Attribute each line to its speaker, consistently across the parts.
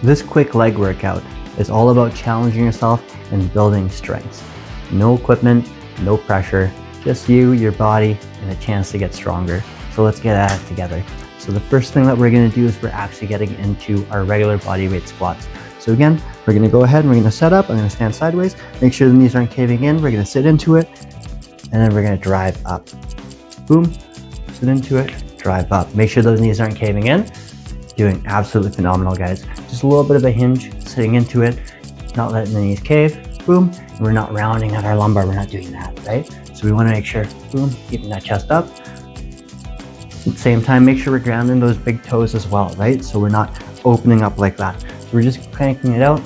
Speaker 1: This quick leg workout is all about challenging yourself and building strength. No equipment, no pressure, just you, your body, and a chance to get stronger. So let's get at it together. So the first thing that we're gonna do is we're actually getting into our regular body weight squats. So again, we're gonna go ahead and we're gonna set up. I'm gonna stand sideways, make sure the knees aren't caving in. We're gonna sit into it, and then we're gonna drive up. Boom, sit into it, drive up. Make sure those knees aren't caving in. Doing absolutely phenomenal, guys. Just a little bit of a hinge, sitting into it, not letting the knees cave, boom. And we're not rounding at our lumbar, we're not doing that, right? So we wanna make sure, boom, keeping that chest up. At the same time, make sure we're grounding those big toes as well, right? So we're not opening up like that. So we're just cranking it out,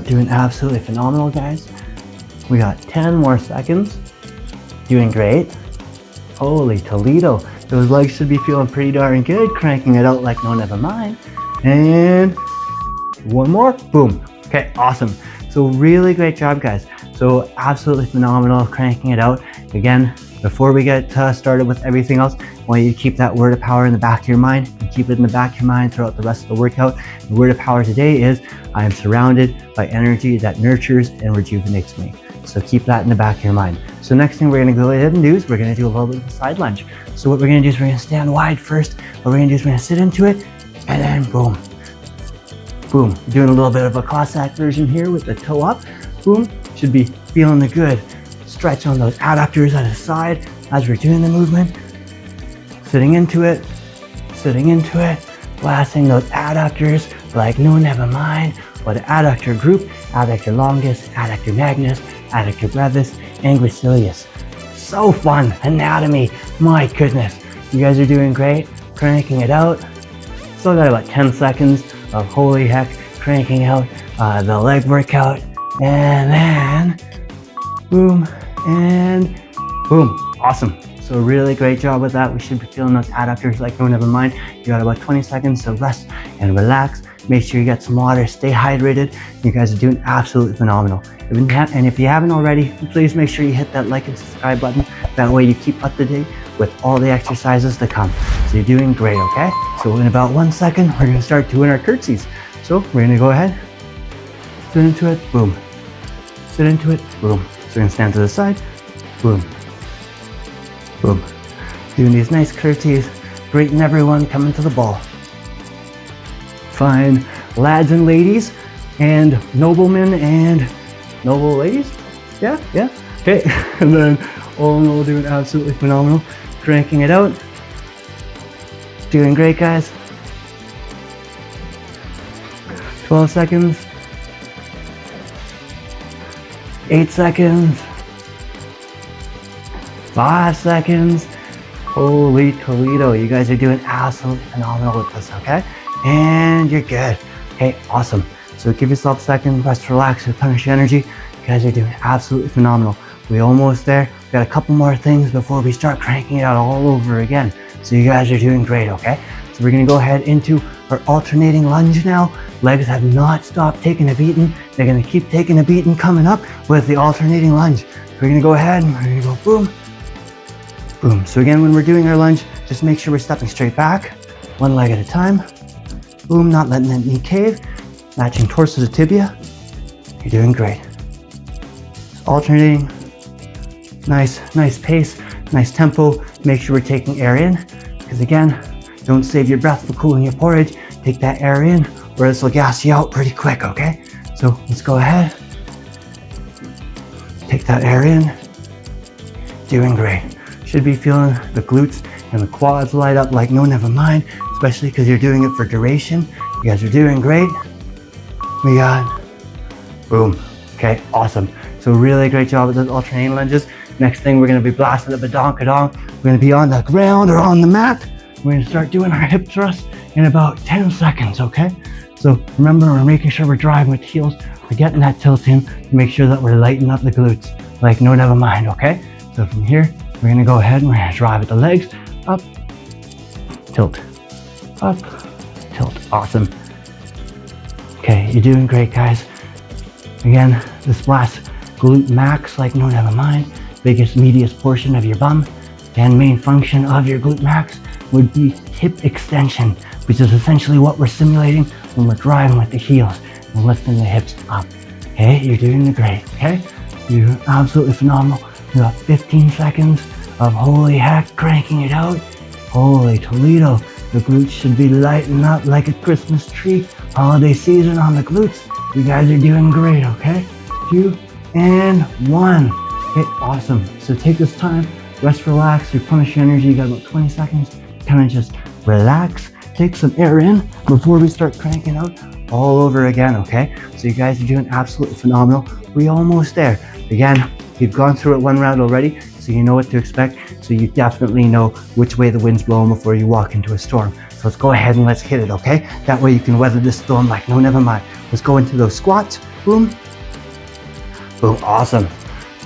Speaker 1: doing absolutely phenomenal, guys. We got 10 more seconds, doing great. Holy Toledo. Those legs should be feeling pretty darn good, cranking it out like no, never mind. And one more, boom. Okay, awesome. So really great job, guys. So absolutely phenomenal, cranking it out. Again, before we get started with everything else, I want you to keep that word of power in the back of your mind and keep it in the back of your mind throughout the rest of the workout. The word of power today is, I am surrounded by energy that nurtures and rejuvenates me. So keep that in the back of your mind. So next thing we're gonna go ahead and do is we're gonna do a little bit of a side lunge. So what we're gonna do is we're gonna stand wide first. What we're gonna do is we're gonna sit into it, and then boom, boom. Doing a little bit of a Cossack version here with the toe up, boom. Should be feeling the good stretch on those adductors at the side as we're doing the movement. Sitting into it, blasting those adductors like no, never mind. What adductor group, adductor longus, adductor magnus, adductor brevis, and gracilis. So fun, anatomy, my goodness. You guys are doing great, cranking it out. Still got about 10 seconds of holy heck, cranking out the leg workout. And then, boom, and boom, awesome. So really great job with that. We should be feeling those adductors like no, never mind. You got about 20 seconds to rest and relax. Make sure you get some water, stay hydrated. You guys are doing absolutely phenomenal. And if you haven't already, please make sure you hit that like and subscribe button. That way you keep up to date with all the exercises to come. So you're doing great, okay? So in about 1 second, we're gonna start doing our curtsies. So we're gonna go ahead, sit into it, boom. Sit into it, boom. So we're gonna stand to the side, boom, boom. Doing these nice curtsies, greeting everyone coming to the ball. Fine, lads and ladies, and noblemen and noble ladies. Yeah. Okay, and then all in all, doing absolutely phenomenal. Cranking it out. Doing great, guys. 12 seconds. 8 seconds. 5 seconds. Holy Toledo, you guys are doing absolutely phenomenal with this, okay? And you're good. Okay, awesome. So give yourself a second, rest, relax, replenish your energy. You guys are doing absolutely phenomenal. We're almost there. We've got a couple more things before we start cranking it out all over again. So you guys are doing great, okay? So we're gonna go ahead into our alternating lunge now. Legs have not stopped taking a beating. They're gonna keep taking a beating coming up with the alternating lunge. So we're gonna go ahead and we're gonna go boom, boom. So again, when we're doing our lunge, just make sure we're stepping straight back, one leg at a time. Boom, not letting that knee cave, matching torso to tibia. You're doing great. Just alternating, nice pace, nice tempo. Make sure we're taking air in, because again, don't save your breath for cooling your porridge. Take that air in, or this will gas you out pretty quick, okay? So let's go ahead. Take that air in. Doing great. Should be feeling the glutes and the quads light up like no, never mind. Especially because you're doing it for duration. You guys are doing great. We got, boom. Okay, awesome. So really great job with those alternating lunges. Next thing, we're gonna be blasting the badonkadonk. We're gonna be on the ground or on the mat. We're gonna start doing our hip thrusts in about 10 seconds, okay? So remember, we're making sure we're driving with heels. We're getting that tilt in to make sure that we're lighting up the glutes. Like no, never mind, okay? So from here, we're gonna go ahead and we're gonna drive with the legs up, tilt, up, tilt. Awesome. Okay, you're doing great, guys. Again, this last glute max, like no, never mind. Biggest, meatiest portion of your bum. And main function of your glute max would be hip extension. which is essentially what we're simulating when we're driving with the heels and lifting the hips up. Okay, you're doing great, okay? You're absolutely phenomenal. You got 15 seconds of holy heck, cranking it out. Holy Toledo, the glutes should be lighting up like a Christmas tree. Holiday season on the glutes. You guys are doing great, okay? 2 and 1. Okay, awesome. So take this time, rest, relax, replenish your energy. You got about 20 seconds. Kind of just relax, take some air in before we start cranking out all over again, okay? So you guys are doing absolutely phenomenal. We're almost there. Again, you've gone through it one round already, so you know what to expect. So you definitely know which way the wind's blowing before you walk into a storm. So let's go ahead and let's hit it, okay? That way you can weather this storm like no, never mind. Let's go into those squats. Boom. Boom, awesome.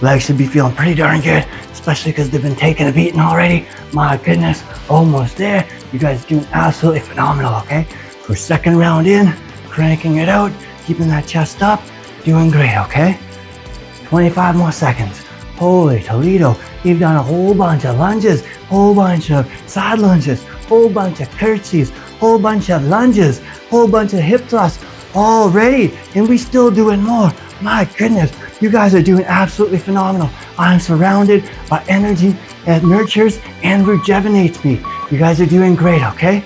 Speaker 1: Legs should be feeling pretty darn good, especially because they've been taking a beating already. My goodness, almost there. You guys are doing absolutely phenomenal, okay? For second round in, cranking it out, keeping that chest up, doing great, okay? 25 more seconds. Holy Toledo, you've done a whole bunch of lunges, whole bunch of side lunges, whole bunch of curtsies, whole bunch of lunges, whole bunch of hip thrusts already, and we still doing more. My goodness, you guys are doing absolutely phenomenal. I'm surrounded by energy that nurtures and rejuvenates me. You guys are doing great, okay?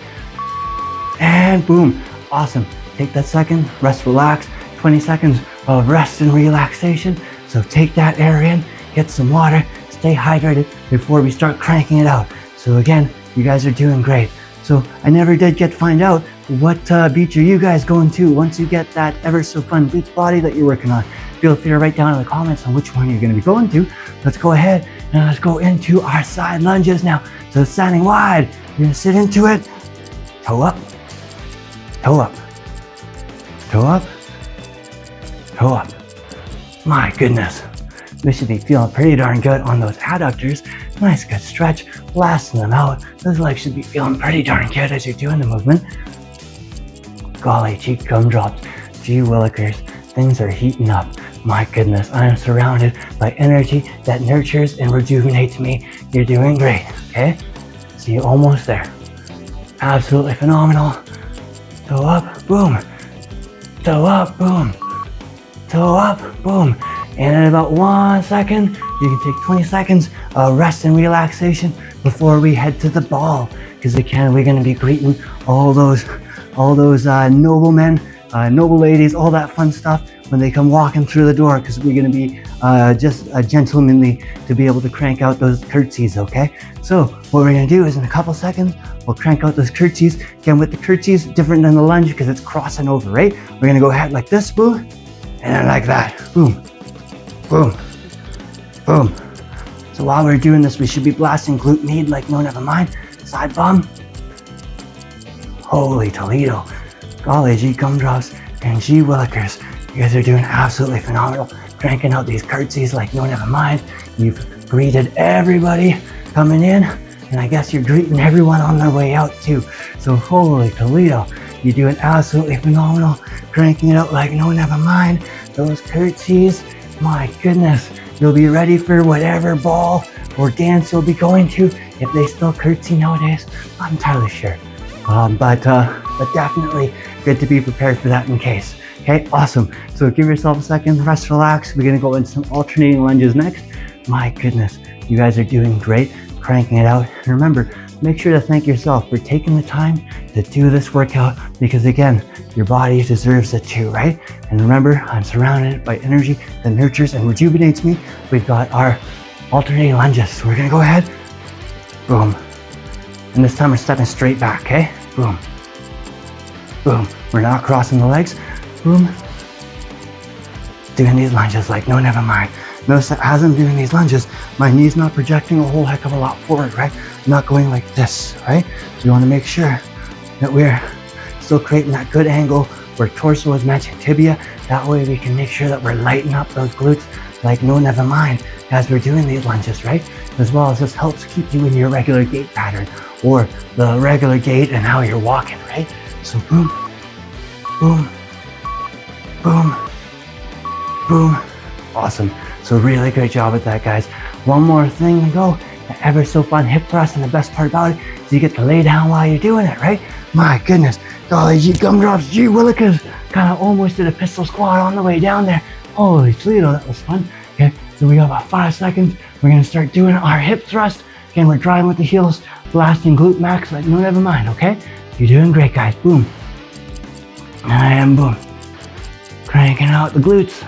Speaker 1: And boom, awesome. Take that second, rest, relax, 20 seconds of rest and relaxation. So take that air in, get some water, stay hydrated before we start cranking it out. So again, you guys are doing great. So I never did get to find out what beach are you guys going to once you get that ever so fun beach body that you're working on. Feel free to write down in the comments on which one you're going to be going to. Let's go ahead and let's go into our side lunges now. So standing wide, you're going to sit into it, toe up, toe up, toe up, toe up. My goodness, we should be feeling pretty darn good on those adductors. Nice good stretch, blasting them out. Those legs should be feeling pretty darn good as you're doing the movement. Golly, cheek gum drops, gee willikers, things are heating up. My goodness, I am surrounded by energy that nurtures and rejuvenates me. You're doing great, okay? So you're almost there. Absolutely phenomenal. Toe up, boom. Toe up, boom. Toe up, boom. And in about 1 second, you can take 20 seconds of rest and relaxation before we head to the ball. Because again, we're gonna be greeting all those noblemen, noble ladies, all that fun stuff when they come walking through the door, because we're gonna be just gentlemanly to be able to crank out those curtsies, okay? So what we're gonna do is in a couple seconds, we'll crank out those curtsies. Again, with the curtsies, different than the lunge because it's crossing over, right? We're gonna go ahead like this, boom, and then like that, boom, boom, boom. So while we're doing this, we should be blasting glute med like no, never mind. Side bum. Holy Toledo. Golly gee gumdrops and gee willikers. You guys are doing absolutely phenomenal. Cranking out these curtsies like no, never mind. You've greeted everybody coming in, and I guess you're greeting everyone on their way out too. So holy Toledo, you're doing absolutely phenomenal. Cranking it out like no, never mind. Those curtsies, my goodness. You'll be ready for whatever ball or dance you'll be going to. If they still curtsy nowadays, I'm not entirely sure. But definitely good to be prepared for that in case. Okay, awesome. So give yourself a second, rest, relax. We're gonna go into some alternating lunges next. My goodness, you guys are doing great, cranking it out. And remember, make sure to thank yourself for taking the time to do this workout, because again, your body deserves it too, right? And remember, I'm surrounded by energy that nurtures and rejuvenates me. We've got our alternating lunges. So we're gonna go ahead, boom. And this time we're stepping straight back, okay? Boom, boom. We're not crossing the legs, boom. Doing these lunges like no, never mind. Notice that as I'm doing these lunges, my knee's not projecting a whole heck of a lot forward, right? I'm not going like this, right? So you wanna make sure that we're still creating that good angle where torso is matching tibia. That way we can make sure that we're lighting up those glutes like no, never mind as we're doing these lunges, right? As well as this helps keep you in your regular gait pattern or the regular gait and how you're walking, right? So boom, boom, boom, boom. Awesome. So really great job with that, guys. One more thing to go. The ever so fun hip thrust, and the best part about it is you get to lay down while you're doing it, right? My goodness. Golly gee gumdrops, gee willikers. Kind of almost did a pistol squat on the way down there. Holy Toledo, that was fun. Okay, so we got about 5 seconds. We're gonna start doing our hip thrust. Again, we're driving with the heels, blasting glute max, like no, never mind, okay? You're doing great, guys. Boom. And boom. Cranking out the glutes.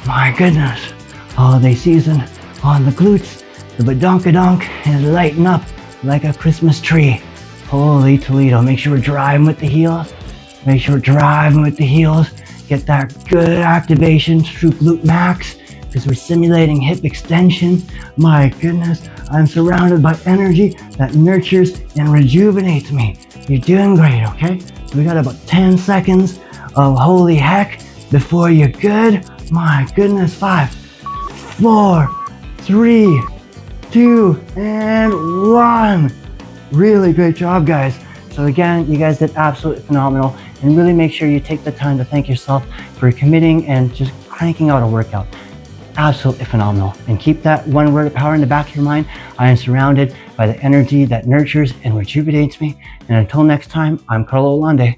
Speaker 1: My goodness. Holiday season on the glutes. The badonkadonk is lighting up like a Christmas tree. Holy Toledo. Make sure we're driving with the heels. Make sure we're driving with the heels. Get that good activation through glute max because we're simulating hip extension. My goodness, I'm surrounded by energy that nurtures and rejuvenates me. You're doing great, okay? So we got about 10 seconds of holy heck before you're good. My goodness, 5, 4, 3, 2, and 1. Really great job, guys. So again, you guys did absolutely phenomenal, and really make sure you take the time to thank yourself for committing and just cranking out a workout. Absolutely phenomenal. And keep that one word of power in the back of your mind. I am surrounded by the energy that nurtures and rejuvenates me. And until next time, I'm Carlo Olande.